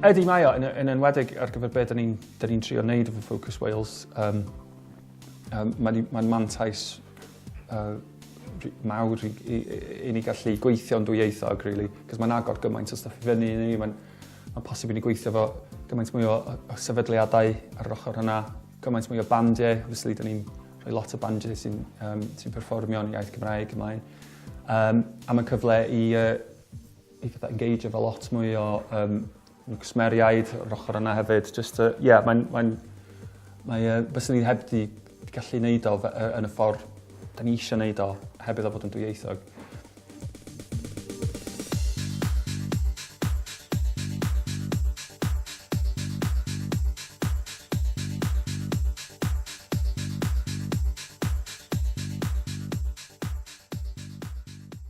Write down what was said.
Ydy mae o, yn enwedig ar gyfer beth da ni'n trio wneud efo Focus Wales. Mae'n mantais mawr i ni gallu gweithio'n dwyieithog, really, cos mae'n agor gymaint o stuff i fyny i ni. Mae'n posib i ni gweithio fo gymaint mwy o sefydliadau ar yr ochr hynna, gymaint mwy o bandiau. Obviously, da ni'n rhoi lot o bandiau sy'n perfformio'n iaith Gymraeg ymlaen. A mae'n cyfle i engage efo lot mwy o cwsmeriaid o'r ochr yna hefyd. Byswn ni heb di gallu wneud o yn y ffordd da ni eisiau wneud o, heb iddo fod yn dwyieithog.